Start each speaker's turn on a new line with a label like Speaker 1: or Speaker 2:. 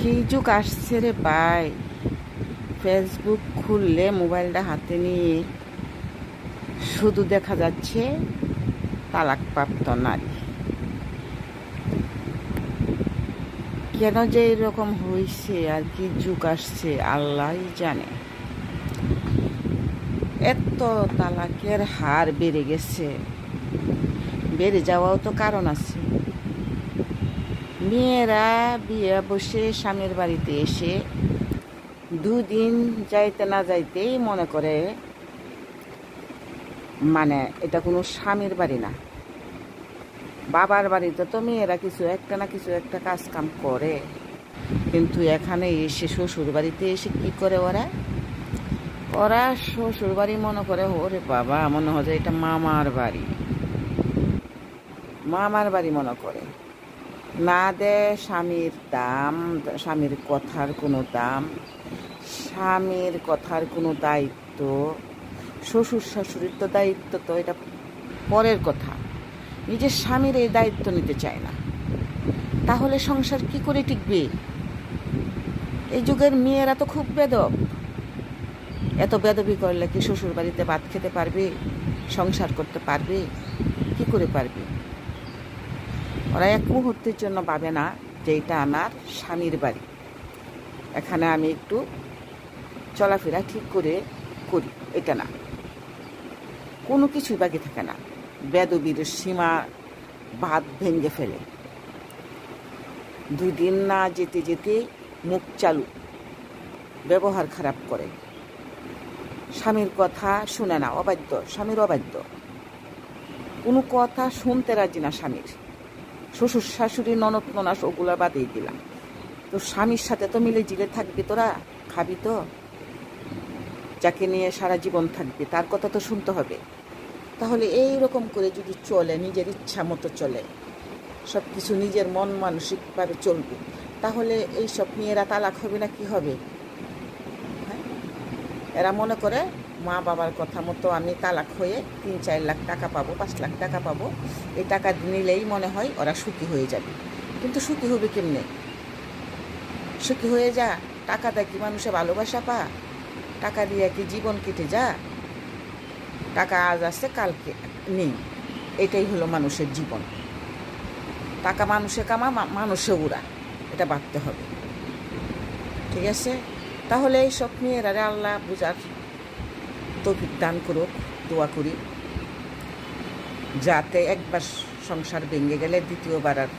Speaker 1: কি যুগ আসছে রে ভাই। ফেসবুক খুললে মোবাইলটা হাতে নিয়ে শুধু দেখা যাচ্ছে তালাকপ্রাপ্ত নারী। কেন যে এরকম হয়েছে আর কি যুগ আসছে আল্লাহই জানে। এত তালাকের হার বেড়ে গেছে, বেড়ে যাওয়াও তো কারণ আছে। মেয়েরা বিয়ে বসে স্বামীর বাড়িতে এসে দুদিন যাইতে না যাইতেই মনে করে এটা কোনো স্বামীর বাড়ি না। বাবার বাড়িতে তো মেয়েরা কিছু একটা না কিছু একটা কাজ কাম করে, কিন্তু এখানে এসে শ্বশুর বাড়িতে এসে কি করে ওরা শ্বশুর বাড়ি মনে করে ওরে বাবা, মনে হয় এটা মামার বাড়ি মনে করে। না দেয় স্বামীর দাম, স্বামীর কথার কোনো দাম, স্বামীর কথার কোনো দায়িত্ব। শ্বশুর শাশুড়ির তো দায়িত্ব তো এটা পরের কথা, নিজের স্বামীর এই দায়িত্ব নিতে চায় না। তাহলে সংসার কি করে টিকবে? এই যুগের মেয়েরা তো খুব বেদব। এত বেদবি করলে কি শ্বশুর বাড়িতে ভাত খেতে পারবে, সংসার করতে পারবে? কি করে পারবে? ওরা এক মুহূর্তের জন্য ভাবে না যে এটা আমার স্বামীর বাড়ি, এখানে আমি একটু চলাফেরা ঠিক করে করি। এটা না, কোনো কিছুই বাকি থাকে না। বেদবির সীমা বাদ ভেঙে ফেলে। 2 দিন না যেতে যেতে মুখ চালু, ব্যবহার খারাপ করে, স্বামীর কথা শুনে না, অবাধ্য, স্বামীর অবাধ্য, কোনো কথা শুনতে রাজি না স্বামীর। শ্বশুর শাশুড়ি ননদ ননাস ওগুলা বাদেই দিলাম, তো স্বামীর সাথে তো মিলে জিলে থাকবি, তোরা খাবি তো, যাকে নিয়ে সারা জীবন থাকবি তার কথা তো শুনতে হবে। তাহলে এই রকম করে যদি চলে, নিজের ইচ্ছা মতো চলে, সব কিছু নিজের মন মানসিকভাবে চলবে, তাহলে এইসব মেয়েরা তালাক হবে না কি হবে? হ্যাঁ, এরা মনে করে মা বাবার কথা মতো আমি তালাক হয়ে 3-4 লাখ টাকা পাবো, 5 লাখ টাকা পাবো, এই টাকা নিলেই মনে হয় ওরা সুখী হয়ে যাবে। কিন্তু সুখী হবে কেমনে? সুখী হয়ে যা, টাকা দেয় কি মানুষে ভালোবাসা পা? টাকা দিয়ে কি জীবন কেটে যা? টাকা আজ আছে কালকে নেই, এটাই হলো মানুষের জীবন। টাকা মানুষে কামা, মানুষে উড়া, এটা ভাবতে হবে। ঠিক আছে? তাহলে এই সব মেয়েরা আল্লাহ বুঝার তৌফিক দান করুক, দোয়া করি, যাতে একবার সংসার ভেঙে গেলে দ্বিতীয়বার আর